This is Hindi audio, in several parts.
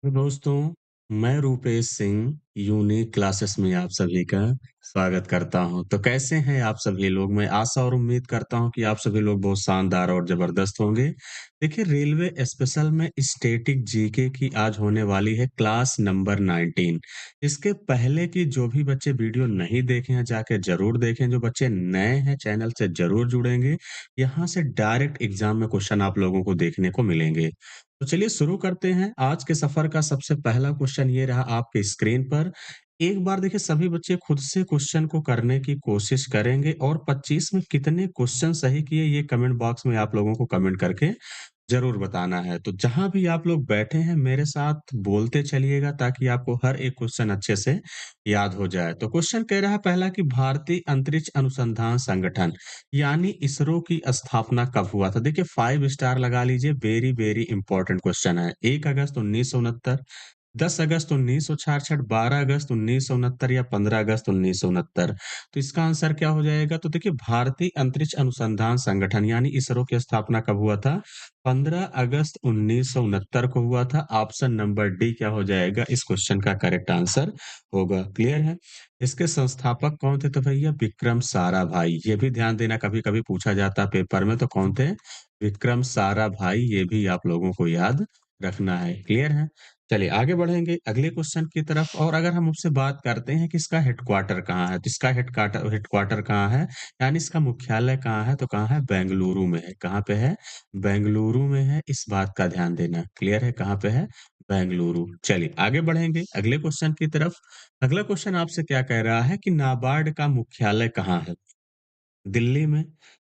तो दोस्तों, मैं रूपेश सिंह यूनिक क्लासेस में आप सभी का स्वागत करता हूँ। तो कैसे हैं आप सभी लोग? मैं आशा और उम्मीद करता हूँ कि आप सभी लोग बहुत शानदार और ज़बरदस्त होंगे। देखिए, रेलवे स्पेशल में स्टैटिक जीके की आज होने वाली है क्लास नंबर 19। इसके पहले की जो भी बच्चे वीडियो नहीं देखे हैं, जाके ज़रूर देखें। जो बच्चे नए हैं, चैनल से ज़रूर जुड़ेंगे। यहाँ से डायरेक्ट एग्ज़ाम में क्वेश्चन आप लोगों को देखने को मिलेंगे। तो चलिए शुरू करते हैं। आज के सफ़र का सबसे पहला क्वेश्चन ये रहा आपके स्क्रीन पर। एक बार देखिए सभी बच्चे खुद से क्वेश्चन को करने की कोशिश करेंगे और 25 में कितने क्वेश्चन सही किए ये कमेंट बॉक्स में आप लोगों को कमेंट करके ज़रूर बताना है। तो जहाँ भी आप लोग बैठे हैं मेरे साथ बोलते चलिएगा ताकि आपको हर एक क्वेश्चन अच्छे से याद हो जाए। तो क्वेश्चन कह रहा है पहला कि भारतीय अंतरिक्ष अनुसंधान संगठन यानी इसरो की स्थापना कब हुआ था? देखिए 5 स्टार लगा लीजिए, वेरी, वेरी इंपॉर्टेंट क्वेश्चन है। 1 अगस्त 1969, 10 अगस्त 1966, 12 अगस्त 1969 या 15 अगस्त 1969। तो इसका आंसर क्या हो जाएगा? तो देखिए भारतीय अंतरिक्ष अनुसंधान संगठन यानी इसरो की स्थापना कब हुआ था? 15 अगस्त 1969 को हुआ था। ऑप्शन नंबर डी क्या हो जाएगा? इस क्वेश्चन का करेक्ट आंसर होगा। क्लियर है? इसके संस्थापक कौन थे? तो भैया विक्रम साराभाई। ये भी ध्यान देना कभी-कभी पूछा जाता है पेपर में, तो कौन थे? विक्रम साराभाई। ये भी आप लोगों को याद रखना है। क्लियर है? चलिए आगे बढ़ेंगे अगले क्वेश्चन की तरफ। और अगर हम उससे बात करते हैं कि इसका हेडक्वार्टर कहाँ है, तो इसका हेडक्वार्टर हेडक्वार्टर कहाँ है, यानी इसका मुख्यालय कहाँ है, तो कहाँ है? बेंगलुरु में है। कहाँ पे है? बेंगलुरु में है। इस बात का ध्यान देना। क्लियर है? कहाँ पे है? बेंगलुरु। चलिए आगे बढ़ेंगे अगले क्वेश्चन की तरफ। अगला क्वेश्चन आपसे क्या कह रहा है कि नाबार्ड का मुख्यालय कहाँ है? दिल्ली में,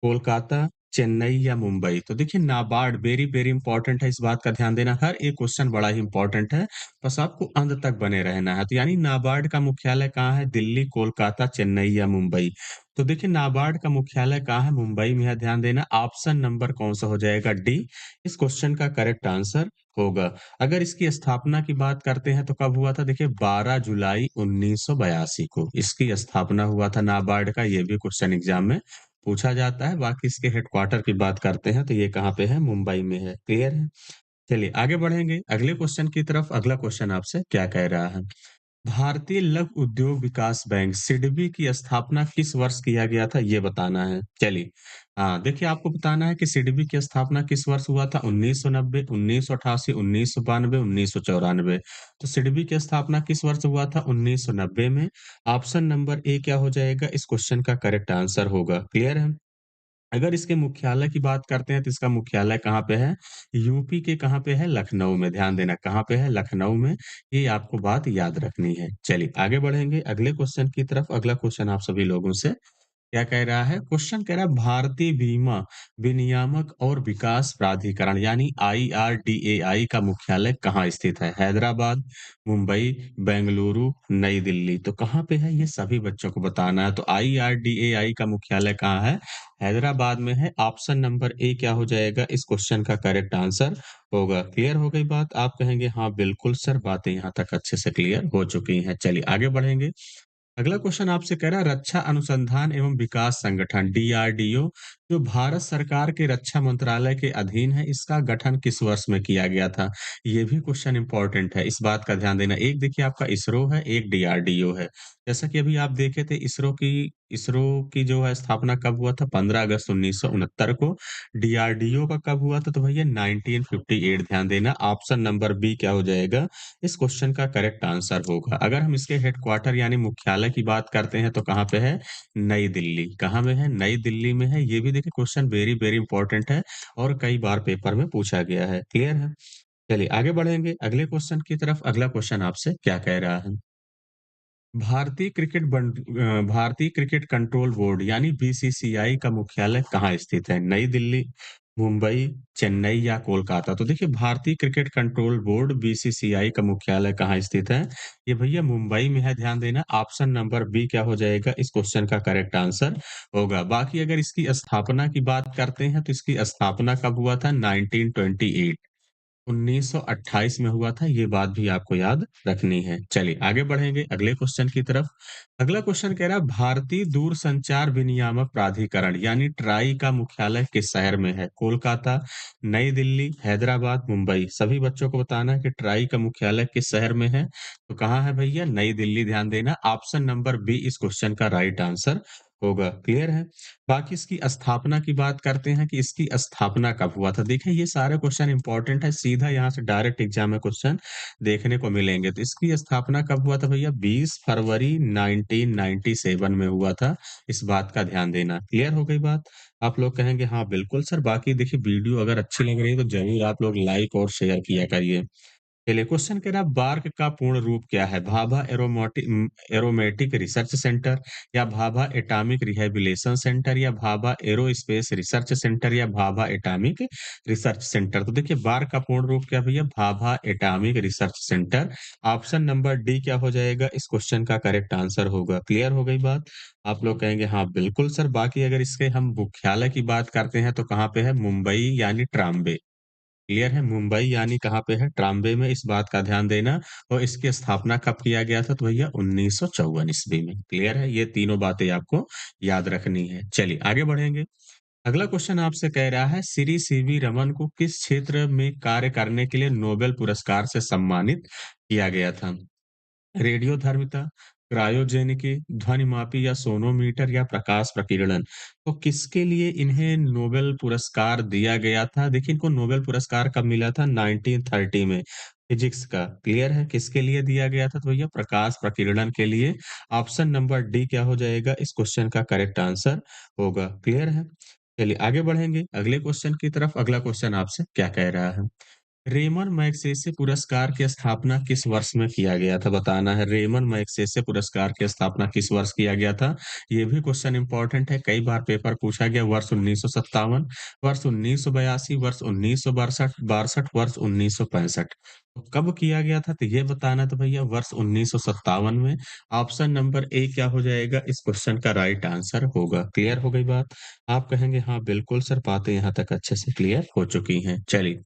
कोलकाता, चेन्नई या मुंबई? तो देखिए नाबार्ड वेरी, वेरी इंपॉर्टेंट है, इस बात का ध्यान देना। हर एक क्वेश्चन बड़ा ही इंपॉर्टेंट है, बस आपको अंत तक बने रहना है। तो यानी नाबार्ड का मुख्यालय कहाँ है? दिल्ली, कोलकाता, चेन्नई या मुंबई? तो देखिए नाबार्ड का मुख्यालय कहाँ है? मुंबई में है, ध्यान देना। ऑप्शन नंबर कौन-सा हो जाएगा? डी, इस क्वेश्चन का करेक्ट आंसर होगा। अगर इसकी स्थापना की बात करते हैं तो कब हुआ था? देखिए 12 जुलाई 1982 को इसकी स्थापना हुआ था नाबार्ड का। ये भी क्वेश्चन एग्ज़ाम में पूछा जाता है। बाकी इसके हेडक्वार्टर की बात करते हैं तो ये कहाँ पे है? मुंबई में है। क्लियर है? चलिए आगे बढ़ेंगे अगले क्वेश्चन की तरफ। अगला क्वेश्चन आपसे क्या कह रहा है? भारतीय लघु उद्योग विकास बैंक सिडबी की स्थापना किस वर्ष किया गया था? ये बताना है। चलिए, हाँ, देखिए आपको बताना है कि सिडबी की स्थापना किस वर्ष हुआ था? 1990, 1988, 1992, 1994। तो सिडबी की स्थापना किस वर्ष हुआ था? 1990 में। ऑप्शन नंबर ए क्या हो जाएगा? इस क्वेश्चन का करेक्ट आंसर होगा। क्लियर है? अगर इसके मुख्यालय की बात करते हैं तो इसका मुख्यालय कहाँ पे है? यूपी के कहाँ पे है? लखनऊ में। ध्यान देना कहाँ पे है? लखनऊ में। ये आपको बात याद रखनी है। चलिए आगे बढ़ेंगे अगले क्वेश्चन की तरफ। अगला क्वेश्चन आप सभी लोगों से क्या कह रहा है? क्वेश्चन कह रहा है भारतीय बीमा विनियामक और विकास प्राधिकरण यानी आईआरडीएआई का मुख्यालय कहाँ स्थित है? हैदराबाद, मुंबई, बेंगलुरु, नई दिल्ली। तो कहाँ पे है? ये सभी बच्चों को बताना है। तो आईआरडीएआई का मुख्यालय कहाँ है? हैदराबाद में है। ऑप्शन नंबर ए क्या हो जाएगा? इस क्वेश्चन का करेक्ट आंसर होगा। क्लियर हो गई बात? आप कहेंगे हाँ बिल्कुल सर, बातें यहाँ तक अच्छे से क्लियर हो चुकी हैं। चलिए आगे बढ़ेंगे। अगला क्वेश्चन आपसे कह रहा है रक्षा अनुसंधान एवं विकास संगठन डीआरडीओ जो भारत सरकार के रक्षा मंत्रालय के अधीन है, इसका गठन किस वर्ष में किया गया था? ये भी क्वेश्चन इंपॉर्टेंट है, इस बात का ध्यान देना। एक देखिए आपका इसरो है, एक डीआरडीओ है। जैसा कि अभी आप देखे थे इसरो की जो है स्थापना कब हुआ था? 15 अगस्त 1969 को। डीआरडीओ का कब हुआ था? तो भैया 1958। ध्यान देना ऑप्शन नंबर बी क्या हो जाएगा? इस क्वेश्चन का करेक्ट आंसर होगा। अगर हम इसके हेडक्वार्टर यानी मुख्यालय की बात करते हैं तो कहाँ पे है? नई दिल्ली। कहाँ में है? नई दिल्ली में है। ये भी देखिए क्वेश्चन वेरी, वेरी इंपॉर्टेंट है और कई बार पेपर में पूछा गया है। क्लियर है? चलिए आगे बढ़ेंगे अगले क्वेश्चन की तरफ। अगला क्वेश्चन आपसे क्या कह रहा है? भारतीय क्रिकेट कंट्रोल बोर्ड यानी बीसीसीआई का मुख्यालय कहाँ स्थित है? नई दिल्ली, मुंबई, चेन्नई या कोलकाता? तो देखिए भारतीय क्रिकेट कंट्रोल बोर्ड बीसीसीआई का मुख्यालय कहाँ स्थित है? ये भैया मुंबई में है, ध्यान देना। ऑप्शन नंबर बी क्या हो जाएगा? इस क्वेश्चन का करेक्ट आंसर होगा। बाकी अगर इसकी स्थापना की बात करते हैं तो इसकी स्थापना कब हुआ था? 1928। 1928 में हुआ था, ये बात भी आपको याद रखनी है। चलिए आगे बढ़ेंगे अगले क्वेश्चन की तरफ। अगला क्वेश्चन कह रहा है भारतीय दूरसंचार विनियामक प्राधिकरण यानी ट्राई का मुख्यालय किस शहर में है? कोलकाता, नई दिल्ली, हैदराबाद, मुंबई। सभी बच्चों को बताना है कि ट्राई का मुख्यालय किस शहर में है? तो कहाँ है भैया? नई दिल्ली, ध्यान देना। ऑप्शन नंबर बी इस क्वेश्चन का राइट आंसर होगा। क्लियर है? बाकी इसकी स्थापना की बात करते हैं कि इसकी स्थापना कब हुआ था। देखिए ये सारे क्वेश्चन इंपॉर्टेंट है, सीधा यहाँ से डायरेक्ट एग्जाम में क्वेश्चन देखने को मिलेंगे। तो इसकी स्थापना कब हुआ था भैया? 20 फरवरी 1997 में हुआ था। इस बात का ध्यान देना। क्लियर हो गई बात? आप लोग कहेंगे हाँ बिल्कुल सर। बाकी देखिए वीडियो अगर अच्छी लग रही है तो जरूर आप लोग लाइक और शेयर किया करिए। चलिए क्वेश्चन कह रहा है बार्क का पूर्ण रूप क्या है? भाभा एरोमेटिक रिसर्च सेंटर, या भाभा एटॉमिक रिहैबिलिटेशन सेंटर, या भाभा एरोस्पेस रिसर्च सेंटर, या भाभा एटॉमिक रिसर्च सेंटर। तो देखिए बार्क का पूर्ण रूप क्या है भैया? Bhabha atomic research centre. Option number D क्या हो जाएगा? इस क्वेश्चन का करेक्ट आंसर होगा। क्लियर हो गई बात? आप लोग कहेंगे हाँ बिल्कुल सर। बाकी अगर इसके हम मुख्यालय की बात करते हैं तो कहाँ पे है? मुंबई यानी ट्राम्बे। क्लियर है? मुंबई यानी कहाँ पे है? ट्राम्बे में। इस बात का ध्यान देना। और इसकी स्थापना कब किया गया था? तो भैया 1954 ईस्वी में। क्लियर है? ये तीनों बातें आपको याद रखनी है। चलिए आगे बढ़ेंगे। अगला क्वेश्चन आपसे कह रहा है श्री सीवी रमन को किस क्षेत्र में कार्य करने के लिए नोबेल पुरस्कार से सम्मानित किया गया था? रेडियोधर्मिता, क्रायोजेनिकी, ध्वनिमापी, या सोनोमीटर, या प्रकाश प्रकीर्णन। तो किसके लिए इन्हें नोबेल पुरस्कार दिया गया था? देखिए इनको नोबेल पुरस्कार कब मिला था? 1930 में। फिजिक्स का। क्लियर है? किसके लिए दिया गया था? तो भैया प्रकाश प्रकीर्णन के लिए। ऑप्शन नंबर डी क्या हो जाएगा? इस क्वेश्चन का करेक्ट आंसर होगा। क्लियर है? चलिए आगे बढ़ेंगे अगले क्वेश्चन की तरफ। अगला क्वेश्चन आपसे क्या कह रहा है? रेमन मैग्सेसे पुरस्कार की स्थापना किस वर्ष में किया गया था? बताना है। रेमन मैग्सेसे पुरस्कार की स्थापना किस वर्ष किया गया था? ये भी क्वेश्चन इंपॉर्टेंट है, कई बार पेपर पूछा गया। वर्ष 1957, वर्ष 1982, वर्ष 1962, वर्ष 1965। तो कब किया गया था? तो ये बताना। तो भैया वर्ष 1957 में। ऑप्शन नंबर ए क्या हो जाएगा? इस क्वेश्चन का राइट आंसर होगा। क्लियर हो गई बात? आप कहेंगे हाँ बिल्कुल सर, बातें यहाँ तक अच्छे से क्लियर हो चुकी हैं। चलिए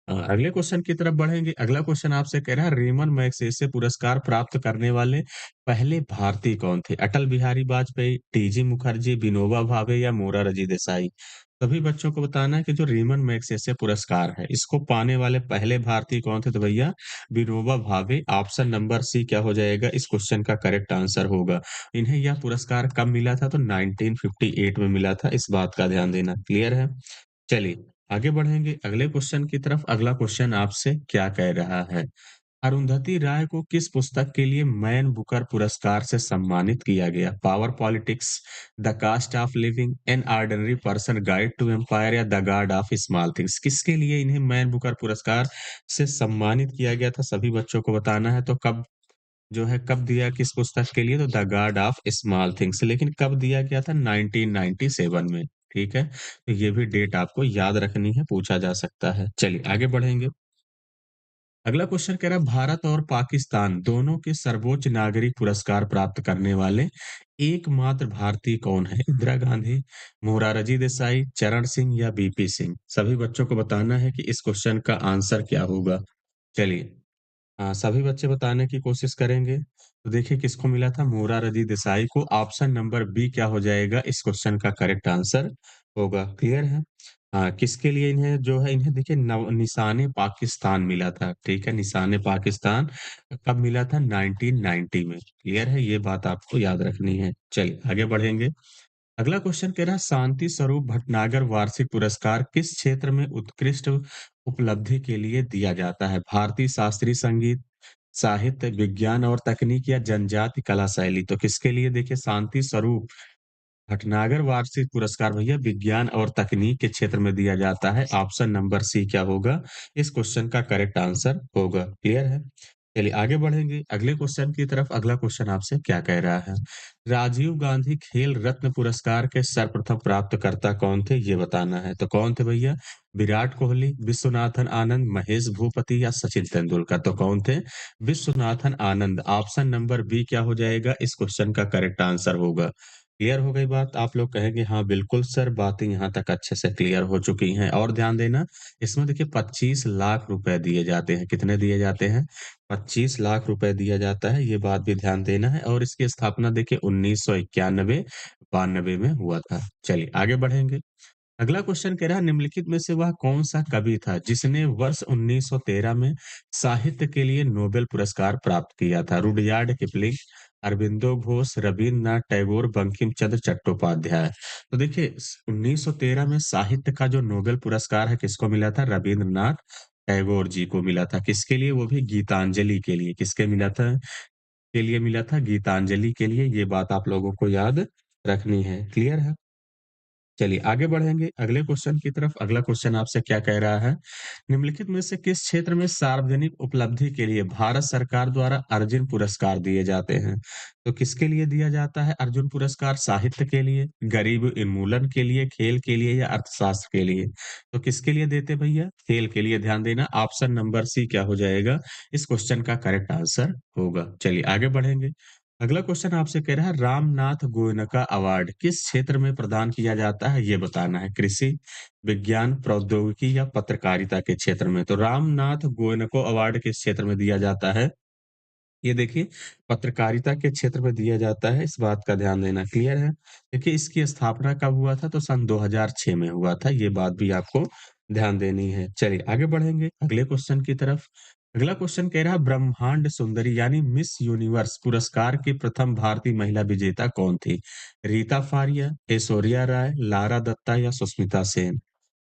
अगले क्वेश्चन की तरफ बढ़ेंगे। अगला क्वेश्चन आपसे कह रहा है रेमन मैग्सेसे पुरस्कार प्राप्त करने वाले पहले भारतीय कौन थे? अटल बिहारी वाजपेयी, टीजी मुखर्जी, विनोबा भावे, या मोरारजी देसाई। सभी बच्चों को बताना है कि जो रेमन मैग्सेसे पुरस्कार है इसको पाने वाले पहले भारतीय कौन थे? तो भैया Vinoba Bhave. Option number C क्या हो जाएगा? इस क्वेश्चन का करेक्ट आंसर होगा। इन्हें यह पुरस्कार कब मिला था? तो 1958 में मिला था। इस बात का ध्यान देना। क्लियर है? चलिए आगे बढ़ेंगे अगले क्वेश्चन की तरफ। अगला क्वेश्चन आपसे क्या कह रहा है? अरुंधति राय को किस पुस्तक के लिए मैन बुकर पुरस्कार से सम्मानित किया गया? Power politics, the cost of living, an ordinary person guide to empire, या the god of small things. किसके लिए इन्हें मैन बुकर पुरस्कार से सम्मानित किया गया था? सभी बच्चों को बताना है। तो कब जो है कब दिया, किस पुस्तक के लिए? तो the god of small things. लेकिन कब दिया गया था? 1997 में। ठीक है? तो ये भी डेट आपको याद रखनी है, पूछा जा सकता है। चलिए आगे बढ़ेंगे। अगला क्वेश्चन कह रहा है भारत और पाकिस्तान दोनों के सर्वोच्च नागरिक पुरस्कार प्राप्त करने वाले एकमात्र भारतीय कौन है? इंदिरा गांधी, मोरारजी देसाई, चरण सिंह, या बीपी सिंह। सभी बच्चों को बताना है कि इस क्वेश्चन का आंसर क्या होगा। चलिए हाँ, सभी बच्चे बताने की कोशिश करेंगे। तो देखिए किसको मिला था? मोरारजी देसाई को। ऑप्शन नंबर बी क्या हो जाएगा? इस क्वेश्चन का करेक्ट आंसर होगा। क्लियर है? हाँ, किसके लिए इन्हें जो है इन्हें देखिए नव निशान-ए पाकिस्तान मिला था। ठीक है? निशान-ए पाकिस्तान कब मिला था? 1990 में। क्लियर है? ये बात आपको याद रखनी है। चलिए आगे बढ़ेंगे। अगला क्वेश्चन कह रहा है शांति स्वरूप भटनागर वार्षिक पुरस्कार किस क्षेत्र में उत्कृष्ट उपलब्धि के लिए दिया जाता है? भारतीय शास्त्रीय संगीत, साहित्य, विज्ञान और तकनीक, या जनजाति कला शैली। तो किसके लिए देखिए शांति स्वरूप भटनागर वार्षिक पुरस्कार भैया विज्ञान और तकनीक के क्षेत्र में दिया जाता है। ऑप्शन नंबर सी क्या होगा? इस क्वेश्चन का करेक्ट आंसर होगा। क्लियर है? चलिए आगे बढ़ेंगे अगले क्वेश्चन की तरफ। अगला क्वेश्चन आपसे क्या कह रहा है? राजीव गांधी खेल रत्न पुरस्कार के सर्वप्रथम प्राप्तकर्ता कौन थे? ये बताना है। तो कौन थे भैया? विराट कोहली, विश्वनाथन आनंद, महेश भूपति, या सचिन तेंदुलकर। तो कौन थे? Viswanathan Anand. Option number B क्या हो जाएगा? इस क्वेश्चन का करेक्ट आंसर होगा। क्लियर हो गई बात? आप लोग कहेंगे हाँ, बिल्कुल सर, बातें यहाँ तक अच्छे से क्लियर हो चुकी हैं और ध्यान देना, इसमें देखिए 25 लाख रुपए दिए जाते हैं। कितने दिए जाते हैं? 25 लाख रुपए दिया जाता है, ये बात भी ध्यान देना है और इसकी स्थापना देखिए 1991-92 में हुआ था। चलिए आगे बढ़ेंगे। अगला क्वेश्चन कह रहा है निम्नलिखित में से वह कौन-सा कवि था जिसने वर्ष 1913 में साहित्य के लिए नोबेल पुरस्कार प्राप्त किया था? Rudyard Kipling, Aurobindo Ghosh, Rabindranath Tagore, Bankim Chandra Chattopadhyay. तो देखिए 1913 में साहित्य का जो नोबेल पुरस्कार है किसको मिला था? रवीन्द्रनाथ टैगोर जी को मिला था। किसके लिए? वो भी गीतांजलि के लिए। किसके मिला था? के लिए मिला था गीतांजलि के लिए। ये बात आप लोगों को याद रखनी है। क्लियर है? चलिए आगे बढ़ेंगे अगले क्वेश्चन की तरफ। अगला क्वेश्चन आपसे क्या कह रहा है? निम्नलिखित में से किस क्षेत्र में सार्वजनिक उपलब्धि के लिए भारत सरकार द्वारा अर्जुन पुरस्कार दिए जाते हैं? तो किसके लिए दिया जाता है अर्जुन पुरस्कार? साहित्य के लिए, गरीब उन्मूलन के लिए, खेल के लिए या अर्थशास्त्र के लिए? तो किसके लिए देते भैया? खेल के लिए। ध्यान देना ऑप्शन नंबर सी क्या हो जाएगा? इस क्वेश्चन का करेक्ट आंसर होगा। चलिए आगे बढ़ेंगे। अगला क्वेश्चन आपसे कह रहा है रामनाथ गोयनका अवार्ड किस क्षेत्र में प्रदान किया जाता है ये बताना है कृषि विज्ञान प्रौद्योगिकी या पत्रकारिता के क्षेत्र में तो रामनाथ गोयनको अवार्ड किस क्षेत्र में दिया जाता है ये देखिए पत्रकारिता के क्षेत्र में दिया जाता है इस बात का ध्यान देना क्लियर है देखिए इसकी स्थापना कब हुआ था तो सन 2006 में हुआ था ये बात भी आपको ध्यान देनी है चलिए आगे बढ़ेंगे अगले क्वेश्चन की तरफ अगला क्वेश्चन कह रहा है ब्रह्मांड सुंदरी यानी मिस यूनिवर्स पुरस्कार की प्रथम भारतीय महिला विजेता कौन थी रीता फारिया ऐश्वर्या राय लारा दत्ता या सुष्मिता सेन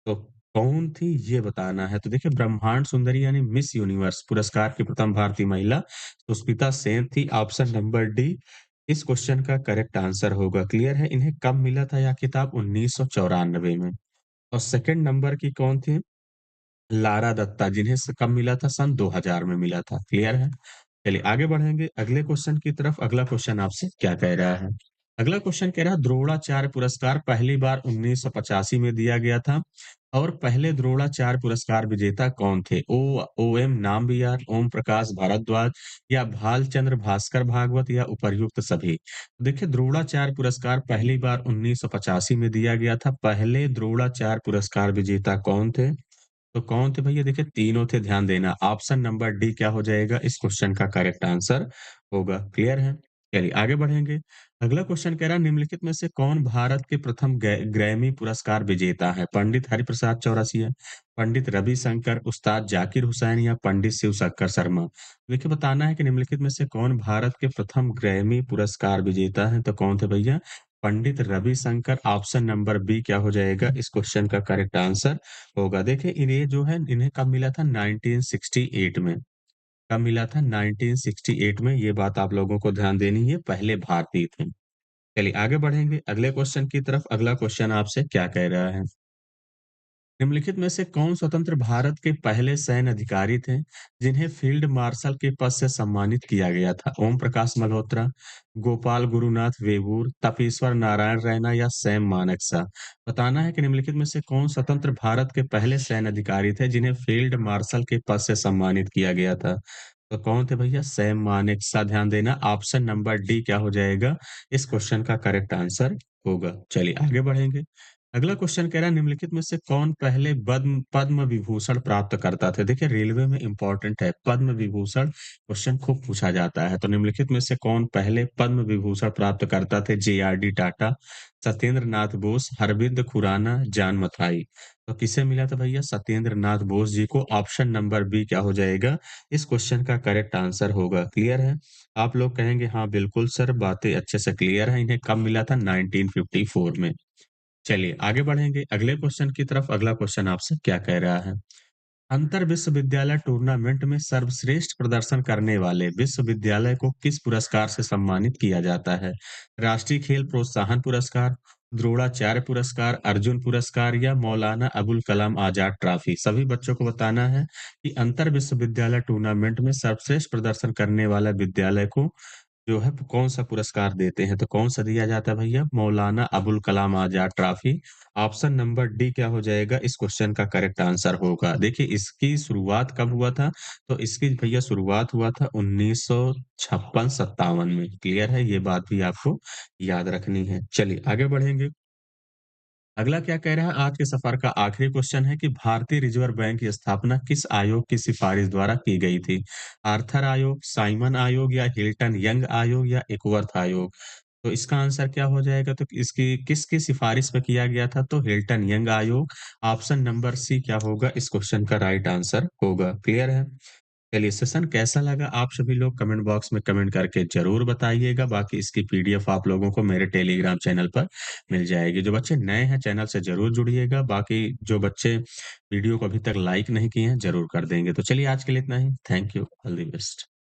तो कौन थी ये बताना है तो देखिए ब्रह्मांड सुंदरी यानी मिस यूनिवर्स पुरस्कार की प्रथम भारतीय महिला सुष्मिता सेन थी ऑप्शन नंबर डी इस क्वेश्चन का करेक्ट आंसर होगा क्लियर है इन्हें कब मिला था यह किताब 1994 में और सेकंड नंबर की कौन थी लारा दत्ता जिन्हें कब मिला था सन 2000 में मिला था क्लियर है चलिए आगे बढ़ेंगे अगले क्वेश्चन की तरफ अगला क्वेश्चन आपसे क्या कह रहा है अगला क्वेश्चन कह रहा है द्रोणाचार्य पुरस्कार पहली बार 1985 में दिया गया था और पहले द्रोणाचार्य पुरस्कार विजेता कौन थे ओ एम नाम्बियार ओम प्रकाश भारद्वाज या भालचंद्र भास्कर भागवत या उपर्युक्त सभी देखिए द्रोणाचार्य पुरस्कार पहली बार 1985 में दिया गया था पहले द्रोणाचार्य पुरस्कार विजेता कौन थे तो कौन थे भैया देखिए तीनों थे ध्यान देना ऑप्शन नंबर डी क्या हो जाएगा इस क्वेश्चन का करेक्ट आंसर होगा क्लियर है चलिए आगे बढ़ेंगे अगला क्वेश्चन कह रहा है निम्नलिखित में से कौन भारत के प्रथम ग्रैमी पुरस्कार विजेता है पंडित हरिप्रसाद चौरसिया पंडित रविशंकर उस्ताद जाकिर हुसैन या पंडित शिव शंकर शर्मा देखिए बताना है कि निम्नलिखित में से कौन भारत के प्रथम ग्रैमी पुरस्कार विजेता है तो कौन थे भैया Pandit Ravishankar option number B क्या हो जाएगा इस क्वेश्चन का करेक्ट आंसर होगा। देखिए इन्हें जो है इन्हें कब मिला था 1968 में। कब मिला था 1968 में ये बात आप लोगों को ध्यान देनी है पहले भारतीय थे। चलिए आगे बढ़ेंगे अगले क्वेश्चन की तरफ अगला क्वेश्चन आपसे क्या कह रहा है? निम्नलिखित में से कौन स्वतंत्र भारत के पहले सैन्य अधिकारी थे जिन्हें फील्ड मार्शल के पद से सम्मानित किया गया था ओम प्रकाश मल्होत्रा गोपाल गुरुनाथ वेबूर तपेश्वर नारायण रैना या सैम मानेकशॉ बताना है कि निम्नलिखित में से कौन स्वतंत्र भारत के पहले सैन्य अधिकारी थे जिन्हें फील्ड मार्शल के पद से सम्मानित किया गया था तो कौन थे भैया सैम मानेकशॉ ध्यान देना ऑप्शन नंबर डी क्या हो जाएगा इस क्वेश्चन का करेक्ट आंसर होगा चलिए आगे बढ़ेंगे अगला क्वेश्चन कह रहा है निम्नलिखित में से कौन पहले पद्म पद्म विभूषण प्राप्त करता था देखिए रेलवे में इंपॉर्टेंट है पद्म विभूषण क्वेश्चन खूब पूछा जाता है तो निम्नलिखित में से कौन पहले पद्म विभूषण प्राप्त करता थे J R D Tata Satyendra Nath Bose Arvind Khurana John Mathai तो किसे मिला था भैया सत्येंद्र नाथ बोस जी को ऑप्शन नंबर बी क्या हो जाएगा इस क्वेश्चन का करेक्ट आंसर होगा क्लियर है आप लोग कहेंगे हाँ बिल्कुल सर बातें अच्छे से क्लियर है इन्हें कब मिला था 1954 में चलिए आगे बढ़ेंगे अगले क्वेश्चन की तरफ अगला क्वेश्चन आपसे क्या कह रहा है अंतर विश्वविद्यालय टूर्नामेंट में सर्वश्रेष्ठ प्रदर्शन करने वाले विश्वविद्यालय को किस पुरस्कार से सम्मानित किया जाता है राष्ट्रीय खेल प्रोत्साहन पुरस्कार द्रोणाचार्य पुरस्कार अर्जुन पुरस्कार या मौलाना अबुल कलाम आजाद ट्रॉफी सभी बच्चों को बताना है कि अंतर विश्वविद्यालय टूर्नामेंट में सर्वश्रेष्ठ प्रदर्शन करने वाला विद्यालय को जो है कौन-सा पुरस्कार देते हैं, तो कौन-सा दिया जाता है भैया? Maulana Abul Kalam Azad trophy. Option number D क्या हो जाएगा? इस क्वेश्चन का करेक्ट आंसर होगा। देखिए इसकी शुरुआत कब हुआ था? तो इसकी भैया शुरुआत हुआ था 1956-57 में। क्लियर है? ये बात भी आपको याद रखनी है। चलिए आगे बढ़ेंगे। अगला क्या कह रहा है? आज के सफ़र का आखिरी क्वेश्चन है कि भारतीय रिज़र्व बैंक की स्थापना किस आयोग की सिफ़ारिश द्वारा की गई थी? आर्थर आयोग, साइमन आयोग या हिल्टन यंग आयोग या एकवर्थ आयोग? तो इसका आंसर क्या हो जाएगा? तो इसकी किसकी सिफ़ारिश पे किया गया था? तो हिल्टन यंग आयोग। ऑप्शन नंबर सी क्या होगा? इस क्वेश्चन का राइट आंसर होगा। क्लियर है? चलिए सेशन कैसा लगा आप सभी लोग कमेंट बॉक्स में कमेंट करके ज़रूर बताइएगा। बाकी इसकी पीडीएफ आप लोगों को मेरे टेलीग्राम चैनल पर मिल जाएगी। जो बच्चे नए हैं चैनल से ज़रूर जुड़िएगा। बाकी जो बच्चे वीडियो को अभी तक लाइक नहीं किए हैं ज़रूर कर देंगे। तो चलिए आज के लिए इतना ही। Thank you. All the best.